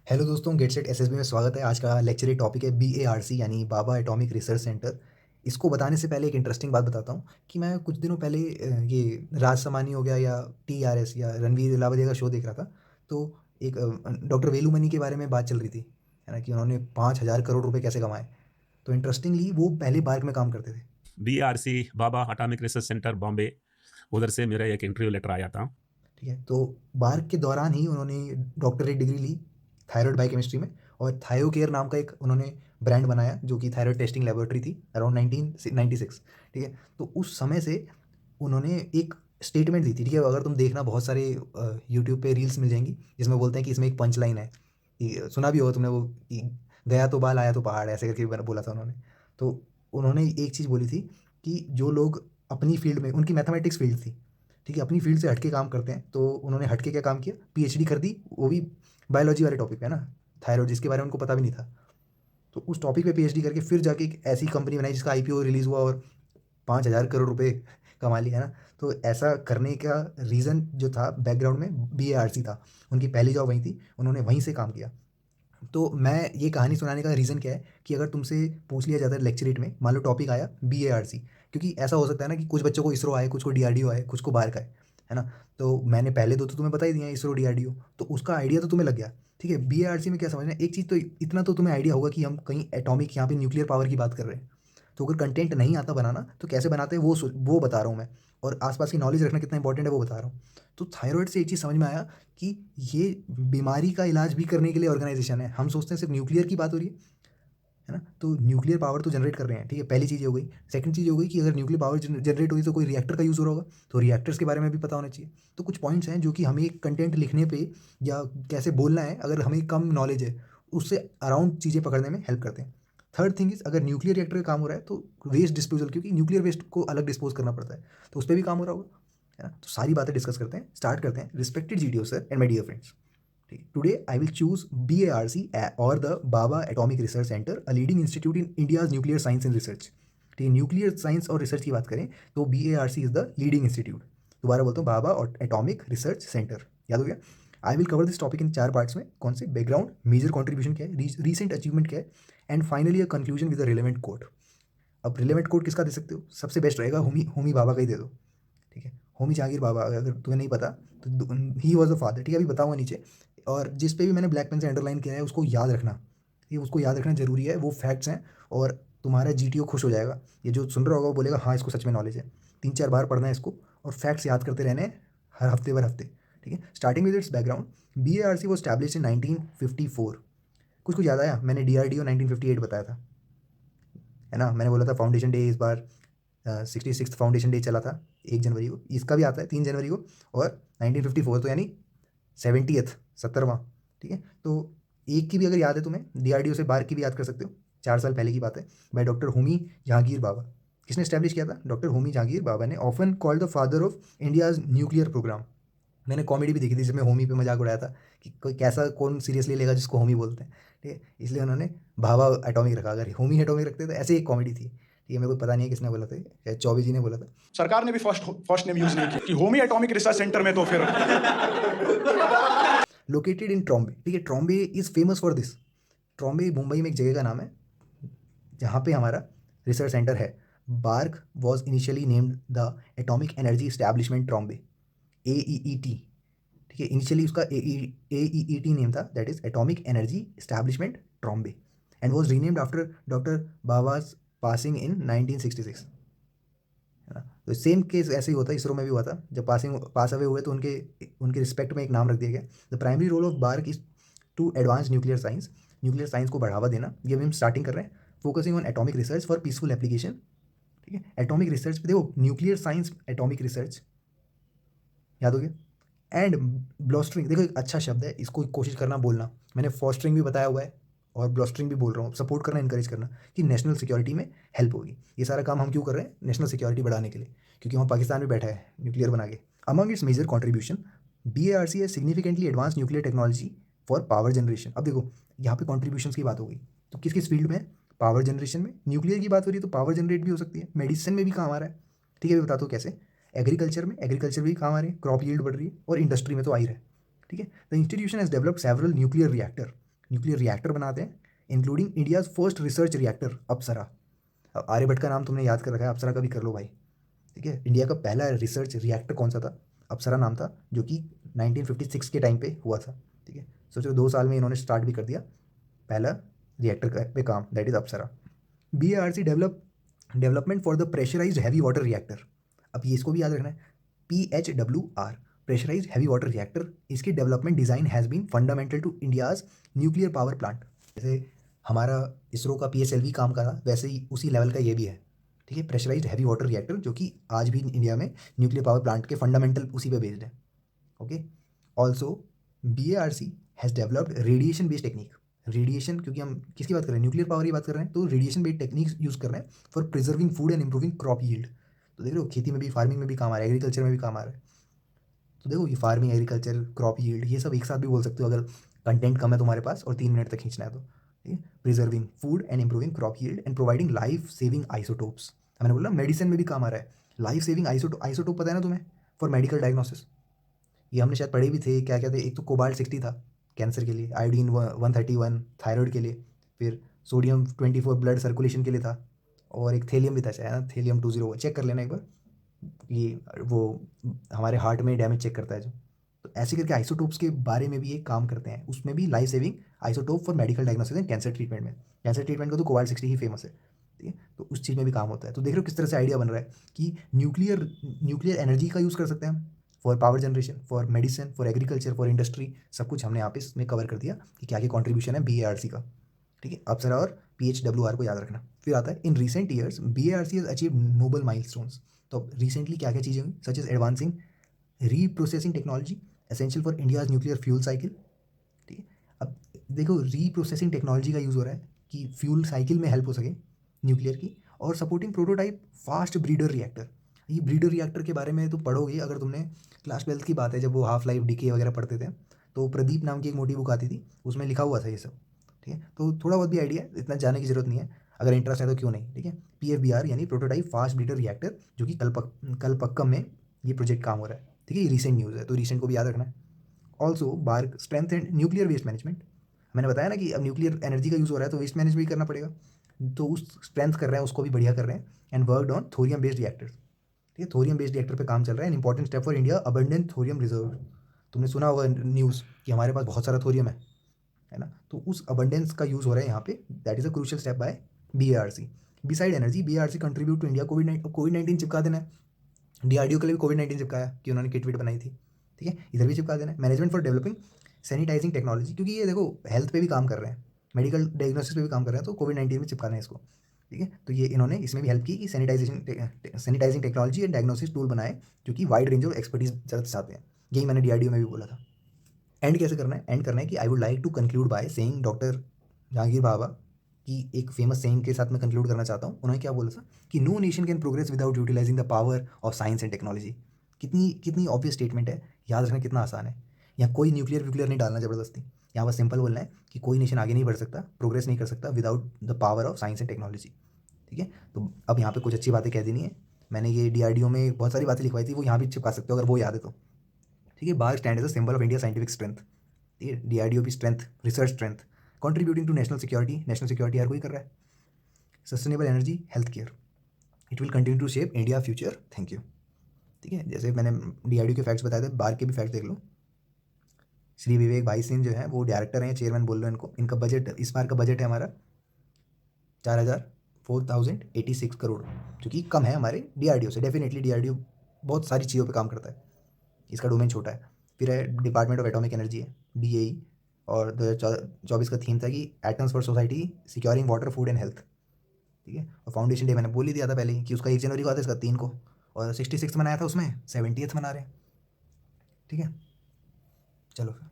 Hello दोस्तों, get set SSB में स्वागत है। आज का लेक्चर टॉपिक है बीएआरसी यानी बाबा एटॉमिक रिसर्च सेंटर। इसको बताने से पहले एक इंटरेस्टिंग बात बताता हूँ कि मैं कुछ दिनों पहले ये राज समानी हो गया या टीआरएस या रणवीर इलावदिया का शो देख रहा था। तो एक डॉक्टर वेलुमनी के बारे में बात चल रही थी, है ना, कि उन्होंने 5,000 करोड़ रुपए कैसे कमाए। तो इंटरेस्टिंगली वो पहले बार्क में काम करते थे। BRC बाबा एटॉमिक रिसर्च सेंटर बॉम्बे, उधर से मेरा एक इंटरव्यू लेटर आया था। ठीक है, तो बार्क के दौरान ही उन्होंने डॉक्टरेट डिग्री ली थायराइड बायोकेमिस्ट्री में, और थायोकेयर नाम का एक उन्होंने ब्रांड बनाया जो कि थायराइड टेस्टिंग लेबोरेटरी थी अराउंड 1996। ठीक है, तो उस समय से उन्होंने एक स्टेटमेंट दी थी। ठीक है, अगर तुम देखना बहुत सारे यूट्यूब पे रील्स मिल जाएंगी जिसमें बोलते हैं कि इसमें एक पंच लाइन है कि सुना भी होगा तुमने वो कि गया तो बाल आया तो पहाड़, ऐसे करके बोला था उन्होंने। तो उन्होंने एक चीज़ बोली थी कि जो लोग अपनी फील्ड में, उनकी मैथमेटिक्स फील्ड थी, ठीक है, अपनी फील्ड से हटके काम करते हैं, तो उन्होंने हटके क्या काम किया, पीएचडी कर दी, वो भी बायोलॉजी वाले टॉपिक पे, है ना, थायराइड, जिसके बारे में उनको पता भी नहीं था। तो उस टॉपिक पे पीएचडी करके फिर जाके एक ऐसी कंपनी बनाई जिसका आईपीओ रिलीज़ हुआ और 5,000 करोड़ रुपए कमा लिए, है ना। तो ऐसा करने का रीज़न जो था बैकग्राउंड में बीएआरसी था। उनकी पहली जॉब वहीं थी, उन्होंने वहीं से काम किया। तो मैं ये कहानी सुनाने का रीज़न क्या है कि अगर तुमसे पूछ लिया जाता है लेक्चरेट में, मान लो टॉपिक आया बीएआरसी, क्योंकि ऐसा हो सकता है ना कि कुछ बच्चों को इसरो आए, कुछ को डीआरडीओ आए, कुछ को बाहर का है ना। तो मैंने पहले दो तो तुम्हें बता ही दिया, इसरो डीआरडीओ, तो उसका आइडिया तो तुम्हें लग गया। ठीक है, बीएआरसी में क्या समझना है, एक चीज़ तो इतना तो तुम्हें आइडिया होगा कि हम कहीं एटॉमिक, यहाँ पे न्यूक्लियर पावर की बात कर रहे हैं। तो अगर कंटेंट नहीं आता बनाना तो कैसे बनाते हैं वो बता रहा हूँ मैं, और आसपास की नॉलेज रखना कितना इंपॉर्टेंट है वो बता रहा हूँ। तो थायराइड से एक चीज़ समझ में आया कि ये बीमारी का इलाज भी करने के लिए ऑर्गेनाइजेशन है। हम सोचते हैं सिर्फ न्यूक्लियर की बात हो रही है ना, तो न्यूक्लियर पावर तो जनरेट कर रहे हैं। ठीक है, पहली चीज़ ये हो गई। सेकंड चीज़ ये हो गई कि अगर न्यूक्लियर पावर जनरेट हुई तो कोई रिएक्टर का यूज़ हो रहा होगा, तो रिएक्टर्स के बारे में भी पता होना चाहिए। तो कुछ पॉइंट्स हैं जो कि हमें कंटेंट लिखने पे या कैसे बोलना है, अगर हमें कम नॉलेज है, उससे अराउंड चीज़ें पकड़ने में हेल्प करते हैं। थर्ड थिंग इज, अगर न्यूक्लियर रिएक्टर का काम हो रहा है तो वेस्ट डिस्पोजल, क्योंकि न्यूक्लियर वेस्ट को अलग डिस्पोज करना पड़ता है, तो उस पर भी काम हो रहा होगा, है ना। तो सारी बातें डिस्कस करते हैं, स्टार्ट करते हैं। Respected GDO sir and my dear friends, today I will choose BARC और the Bhabha atomic research centre, a leading institute in India's nuclear science and research. ठीक है, न्यूक्लियर साइंस और रिसर्च की बात करें तो BARC is the leading institute. दोबारा बोलता हूँ, बाबा और एटॉमिक रिसर्च सेंटर, याद हो गया। I will cover this topic in 4 parts में। कौन से? बैकग्राउंड, मेजर कॉन्ट्रीब्यूशन क्या है, रीसेंट अचीवमेंट क्या है, and finally a conclusion with a relevant quote. अब रिलेवेंट कोट किसका दे सकते हो? सबसे बेस्ट रहेगा होमी होमी बाबा का ही दे दो। ठीक है, होमी जहांगीर बाबा, अगर तुम्हें नहीं पता तो ही वॉज अ फादर। ठीक है, अभी बताऊंगा नीचे। और जिस पे भी मैंने ब्लैक पेन से अंडरलाइन किया है उसको याद रखना, ये उसको याद रखना जरूरी है, वो फैक्ट्स हैं। और तुम्हारा जीटीओ खुश हो जाएगा, ये जो सुन रहा होगा वो बोलेगा हाँ इसको सच में नॉलेज है। 3-4 बार पढ़ना है इसको, और फैक्ट्स याद करते रहने हैं हर हफ्ते भर हफ्ते। ठीक है, starting with its background. BARC वो स्टैब्लिश इन 1954। कुछ कुछ याद आया? मैंने DRDO 1958 बताया था, है ना। मैंने बोला था फाउंडेशन डे इस बार 66 फाउंडेशन डे चला था 1 जनवरी को, इसका भी आता है 3 जनवरी को। और 1954 तो यानी 70th, 70वां। ठीक है, तो एक की भी अगर याद है तुम्हें, डीआरडीओ से बार की भी याद कर सकते हो। 4 साल पहले की बात है, बाय डॉक्टर होमी जहांगीर बाबा। किसने स्टैब्लिश किया था? डॉक्टर होमी जहांगीर बाबा ने, often called the father of India's nuclear programme. मैंने कॉमेडी भी देखी थी जिसमें होमी पे मजाक उड़ाया था कि कोई कैसा कौन सीरियसली लेगा जिसको होमी बोलते हैं। ठीक है, इसलिए उन्होंने भाभा एटॉमिक रखा। अगर होमी एटॉमिक रखते तो ऐसे एक कॉमेडी थी। ठीक है, मेरे को पता नहीं है किसने बोला था, शायद चौबे जी ने बोला था। सरकार ने भी फर्स्ट फर्स्ट नेम यूज नहीं की कि होमी एटॉमिक रिसर्च सेंटर में, तो फिर लोकेटेड इन ट्रॉम्बे। ठीक है, Trombay is famous for this. Trombay Mumbai में एक जगह का नाम है जहाँ पे हमारा रिसर्च सेंटर है। BARC was initially named the atomic energy establishment Trombay, AEET। ठीक है, इनिशियली उसका AEET नेम था, that is atomic energy establishment Trombay, and was renamed after doctor Bhabha's passing in 1966, है ना। तो सेम केस ऐसे ही होता है, इसरो में भी हुआ था, जब पास अवे हुए तो उनके उनके रिस्पेक्ट में एक नाम रख दिया गया। The primary role of BARC is to advance nuclear science, nuclear science को बढ़ावा देना। ये भी हम स्टार्टिंग कर रहे हैं, focusing on atomic research for peaceful application. ठीक है, एटॉमिक रिसर्च पे देखो, न्यूक्लियर साइंस, एटॉमिक रिसर्च, याद हो गया। एंड ब्लॉस्टरिंग, देखो एक अच्छा शब्द है, इसको कोशिश करना बोलना। मैंने फॉस्टरिंग भी बताया हुआ है और ब्लॉस्टरिंग भी बोल रहा हूँ, सपोर्ट करना, इंकरेज करना, कि नेशनल सिक्योरिटी में हेल्प होगी। ये सारा काम हम क्यों कर रहे हैं? नेशनल सिक्योरिटी बढ़ाने के लिए, क्योंकि वहाँ पाकिस्तान भी बैठा है न्यूक्लियर बना के। Among its major contribution, BARC है significantly advance nuclear technology for power generation. अब देखो यहाँ पे कॉन्ट्रीब्यूशन की बात हो गई, तो किस किस फील्ड में है? पावर जनरेशन में। न्यूक्लियर की बात हो रही है तो पावर जनरेट भी हो सकती है, मेडिसिन में भी काम आ रहा है। ठीक है, मैं बताता हूँ कैसे। एग्रीकल्चर में, एग्रीकल्चर भी काम आ रही है, क्रॉप यील्ड बढ़ रही है, और इंडस्ट्री में तो आ ही रहा है। ठीक है, the institution has developed several nuclear reactor, nuclear reactor बनाते हैं, including India's first research reactor Apsara. अब आर्यभट्ट का नाम तुमने याद कर रखा है, अप्सरा का भी कर लो भाई, ठीक है। इंडिया का पहला रिसर्च रिएक्टर कौन सा था? अप्सरा नाम था, जो कि 1956 के टाइम पे हुआ था, ठीक है। सोचो 2 साल में इन्होंने स्टार्ट भी कर दिया पहला रिएक्टर पे काम, that is Apsara. BARC development for the pressurised heavy water reactor. अब ये इसको भी याद रखना है, PHWR pressurised heavy water reactor. इसकी development design has been fundamental to India's nuclear power plant. जैसे हमारा इसरो का PSLV काम का था, वैसे ही उसी लेवल का ये भी है, ठीक है। प्रेशराइज्ड हैवी वाटर रिएक्टर, जो कि आज भी इंडिया में न्यूक्लियर पावर प्लांट के फंडामेंटल उसी पे बेस्ड है, okay. Also BARC has developed radiation based technique. Radiation, क्योंकि हम किसकी बात कर रहे हैं, न्यूक्लियर पावर की बात कर रहे हैं, तो रेडिएशन बेस्ड टेक्निक्स यूज़ कर रहे हैं for preserving food and improving crop yield. तो देख लो, खेती में भी, फार्मिंग में भी काम आ रहा है, एग्रीकल्चर में भी काम आ रहा है। तो देखो, ये फार्मिंग, एग्रीकल्चर, क्रॉप यील्ड, ये सब एक साथ भी बोल सकते हो अगर कंटेंट कम है तुम्हारे पास और 3 मिनट तक खींचना है तो, ठीक है। Preserving food and improving crop yield and providing life saving isotopes. मैंने बोला मेडिसिन में भी काम आ रहा है। लाइफ सेविंग आइसोटोप पता है ना तुम्हें, फॉर मेडिकल डायग्नोसिस। ये हमने शायद पढ़े भी थे, क्या क्या थे, एक तो कोबाल्ट 60 था कैंसर के लिए, आयोडीन 131 थायराइड के लिए, फिर सोडियम 24 ब्लड सर्कुलेशन के लिए था, और एक थेलियम भी था शायद, थेलियम 201, चेक कर लेना एक बार, ये वो हमारे हार्ट में डैमेज चेक करता है जो। तो ऐसे करके आइसोटोप्स के बारे में भी ये काम करते हैं, उसमें भी life saving isotope for medical diagnosis and cancer treatment में। कैंसर ट्रीटमेंट का तो कोबाल्ट 60 ही फेमस है, ठीक है। तो उस चीज़ में भी काम होता है। तो देख रहे हो किस तरह से आइडिया बन रहा है कि न्यूक्लियर एनर्जी का यूज़ कर सकते हैं हम for power generation, for medicine, for agriculture, for industry, सब कुछ हमने यहाँ पे इसमें कवर कर दिया कि क्या क्या कॉन्ट्रीब्यूशन है BARC का, ठीक है। अप्सरा और PHWR को याद रखना। फिर आता है in recent years BARC has achieve noble milestones. तो अब रिसेंटली क्या क्या चीज़ें हुई, such as advancing reprocessing technology essential for India's nuclear fuel cycle, ठीक है। अब देखो, रीप्रोसेसिंग टेक्नोलॉजी का यूज़ हो रहा है कि फ्यूल साइकिल में हेल्प हो सके न्यूक्लियर की, और supporting prototype fast breeder reactor. ये ब्रीडर रिएक्टर के बारे में तो पढ़ोगे अगर तुमने, क्लास 12th की बात है, जब वो हाफ लाइफ डीके वगैरह पढ़ते थे, तो प्रदीप नाम की एक मोटी बुक आती थी, उसमें लिखा हुआ था ये सब, ठीक है। तो थोड़ा बहुत भी आइडिया, इतना जानने की जरूरत नहीं है, अगर इंटरेस्ट है तो क्यों नहीं, ठीक है। PFBR यानी प्रोटोटाइप फास्ट ब्रीडर रिएक्टर, जो कि कलपक्कम में ये प्रोजेक्ट काम हो रहा है, ठीक है। ये रिसेंट न्यूज़ है, तो रिसेंट को भी याद रखना है। Also BARC strength and nuclear waste management. मैंने बताया ना कि अब न्यूक्लियर एनर्जी का यूज़ हो रहा है, तो वेस्ट मैनेज भी करना पड़ेगा, तो उस स्ट्रेंथ कर रहे हैं, उसको भी बढ़िया कर रहे हैं। And worked on thorium based reactors, ठीक है। थोरियम बेस्ड रिएक्टर पे काम चल रहा है। An important step for India abundant thorium reserve. तुमने सुना होगा न्यूज़ कि हमारे पास बहुत सारा थोरियम है ना, तो उस अबंडेंस का यूज़ हो रहा है यहाँ पे, that is a crucial step by BARC। Beside energy, BARC contribute to India कोविड-19 चिपका देना है। DRDO के लिए भी कोविड-19 चिपकाया कि उन्होंने किट विट बनाई थी, ठीक है। इधर भी चिपका देना है। Management for developing sanitising technology, क्योंकि ये देखो हेल्थ पे भी काम कर रहे हैं, मेडिकल डायग्नोसिस पे भी काम कर रहे हैं, तो कोविड-19 में चिपकाना है इसको, ठीक है। तो ये इन्होंने इसमें भी हेल्प की कि sanitizing technology and diagnosis tool बनाए, जो कि वाइड रेंज ऑफ एक्सपर्टीज चाहते हैं। यही मैंने DRDO में भी बोला था। एंड कैसे करना है, एंड करना है कि I would like to conclude by saying, doctor Jehangir Bhabha की एक फेमस सेइंग के साथ मैं कंक्लूड करना चाहता हूँ। उन्होंने क्या बोला था कि no nation can progress without utilizing the power of science and technology. कितनी कितनी ऑब्वियस स्टेटमेंट है, याद रखना कितना आसान है। यहाँ कोई न्यूक्लियर नहीं डालना ज़बरदस्ती, यहाँ बस सिंपल बोलना है कि कोई नेशन आगे नहीं बढ़ सकता, प्रोग्रेस नहीं कर सकता without the power of science and technology, ठीक है। तो अब यहाँ पे कुछ अच्छी बातें कह देनी है। मैंने ये DRDO में बहुत सारी बातें लिखवाई थी, वो यहाँ भी चिपका सकते हो अगर वो याद है तो, ठीक है। BARC stand as a symbol of India scientific strength, ठीक है। DRDO भी strength, research strength, contributing to national security हर कोई कर रहा है। Sustainable energy, health care, it will continue to shape India future. Thank you, ठीक है। जैसे मैंने DRDO के फैक्ट्स बताए थे, बार के भी फैक्ट्स देख लो। श्री विवेक भाई सिंह जो है वो डायरेक्टर हैं, चेयरमैन बोल लो इनको। इनका बजट, इस बार का बजट है हमारा 4,086 करोड़, जो कि कम है हमारे DRDO से। डेफिनेटली DRDO बहुत सारी चीज़ों पे काम करता है, इसका डोमेन छोटा है। फिर है डिपार्टमेंट ऑफ एटॉमिक एनर्जी है, DAE, और 2024 का थीम था कि atoms for society securing water food and health, ठीक है। और फाउंडेशन डे मैंने बोल ही दिया था पहले ही कि उसका 1 जनवरी को आता है, इसका 3 को, और 66 मनाया था, उसमें 70th मना रहे हैं, ठीक है। चलो फिर।